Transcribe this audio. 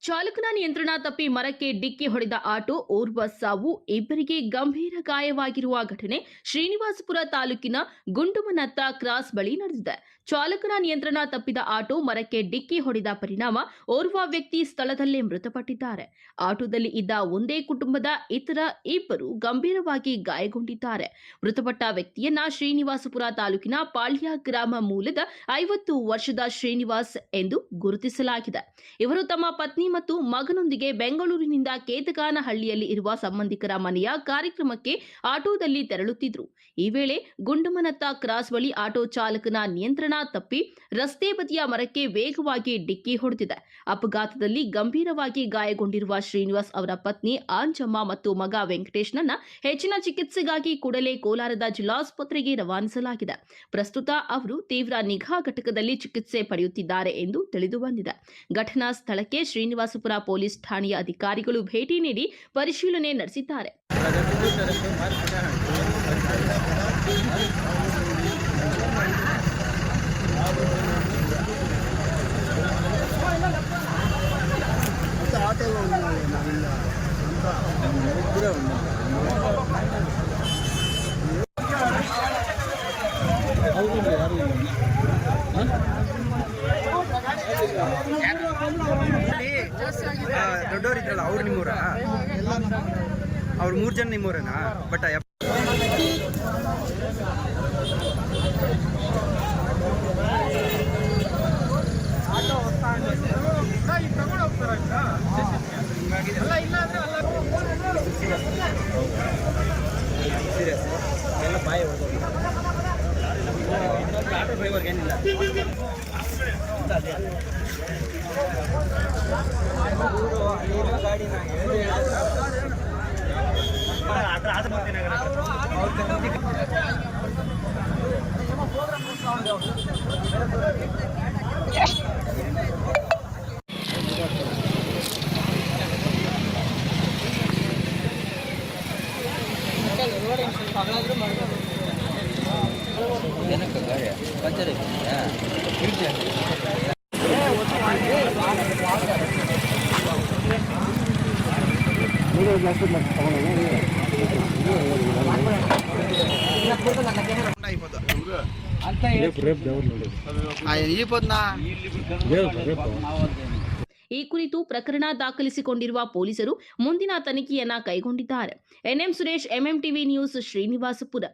ಚಾಲಕನ ನಿಯಂತ್ರಣ ತಪ್ಪಿ ಮರಕ್ಕೆ ಡಿಕ್ಕಿ ಹೊಡೆದ ಆಟೋ, ಓರ್ವ ಸಾವು, ಇಬ್ಬರಿಗೆ ಗಂಭೀರ ಗಾಯವಾಗಿರುವ ಘಟನೆ ಶ್ರೀನಿವಾಸಪುರ ತಾಲೂಕಿನ ಗುಂಡುಮನತ್ತ ಕ್ರಾಸ್ ಬಳಿ ನಡೆದಿದೆ. ಚಾಲಕನ ನಿಯಂತ್ರಣ ತಪ್ಪಿದ ಆಟೋ ಮರಕ್ಕೆ ಡಿಕ್ಕಿ ಹೊಡೆದ ಪರಿಣಾಮ ಓರ್ವ ವ್ಯಕ್ತಿ ಸ್ಥಳದಲ್ಲೇ ಮೃತಪಟ್ಟಿದ್ದಾರೆ. ಆಟೋದಲ್ಲಿ ಇದ್ದ ಒಂದೇ ಕುಟುಂಬದ ಇತರ ಇಬ್ಬರು ಗಂಭೀರವಾಗಿ ಗಾಯಗೊಂಡಿದ್ದಾರೆ. ಮೃತಪಟ್ಟ ವ್ಯಕ್ತಿಯನ್ನ ಶ್ರೀನಿವಾಸಪುರ ತಾಲೂಕಿನ ಪಾಳ್ಯ ಗ್ರಾಮ ಮೂಲದ 50 ವರ್ಷದ ಶ್ರೀನಿವಾಸ್ ಎಂದು ಗುರುತಿಸಲಾಗಿದೆ. ಇವರು ತಮ್ಮ ಪತ್ನಿ ಮತ್ತು ಮಗನೊಂದಿಗೆ ಬೆಂಗಳೂರಿನಿಂದ ಕೇತಗಾನಹಳ್ಳಿಯಲ್ಲಿ ಇರುವ ಸಂಬಂಧಿಕರ ಮನೆಯ ಕಾರ್ಯಕ್ರಮಕ್ಕೆ ಆಟೋದಲ್ಲಿ ತೆರಳುತ್ತಿದ್ದರು. ಈ ವೇಳೆ ಗುಂಡುಮನತ್ತ ಕ್ರಾಸ್ ಬಳಿ ಆಟೋ ಚಾಲಕನ ನಿಯಂತ್ರಣ ತಪ್ಪಿ ರಸ್ತೆ ಬದಿಯ ಮರಕ್ಕೆ ವೇಗವಾಗಿ ಡಿಕ್ಕಿ ಹೊಡೆದಿದೆ. ಅಪಘಾತದಲ್ಲಿ ಗಂಭೀರವಾಗಿ ಗಾಯಗೊಂಡಿರುವ ಶ್ರೀನಿವಾಸ್ ಅವರ ಪತ್ನಿ ಆಂಜಮ್ಮ ಮತ್ತು ಮಗ ವೆಂಕಟೇಶ್ನನ್ನ ಹೆಚ್ಚಿನ ಚಿಕಿತ್ಸೆಗಾಗಿ ಕೂಡಲೇ ಕೋಲಾರದ ಜಿಲ್ಲಾಸ್ಪತ್ರೆಗೆ ರವಾನಿಸಲಾಗಿದೆ. ಪ್ರಸ್ತುತ ಅವರು ತೀವ್ರ ನಿಗಾ ಘಟಕದಲ್ಲಿ ಚಿಕಿತ್ಸೆ ಪಡೆಯುತ್ತಿದ್ದಾರೆ ಎಂದು ತಿಳಿದುಬಂದಿದೆ. ಘಟನಾ ಸ್ಥಳಕ್ಕೆ ಶ್ರೀನಿವಾಸಪುರ ಪೊಲೀಸ್ ಠಾಣೆಯ ಅಧಿಕಾರಿಗಳು ಭೇಟಿ ನೀಡಿ ಪರಿಶೀಲನೆ ನಡೆಸಿದ್ದಾರೆ. ದೊಡ್ಡವರಿದ್ರಲ್ಲ ಅವ್ರು ನಿಮ್ಮೂರ, ಅವ್ರು 3 ಜನ ನಿಮ್ಮೂರೇನಾ? ಬಟ್ ಎಲ್ಲ ಬಾಯಿ ಆಟೋ ಡ್ರೈವರ್ಗೆ ಏನಿಲ್ಲ. ಈ ಕುರಿತು ಪ್ರಕರಣ ದಾಖಲಿಸಿಕೊಂಡಿರುವ ಪೊಲೀಸರು ಮುಂದಿನ ತನಿಖೆಯನ್ನ ಕೈಗೊಂಡಿದ್ದಾರೆ. NM Suresh, MM TV news, Srinivaspur.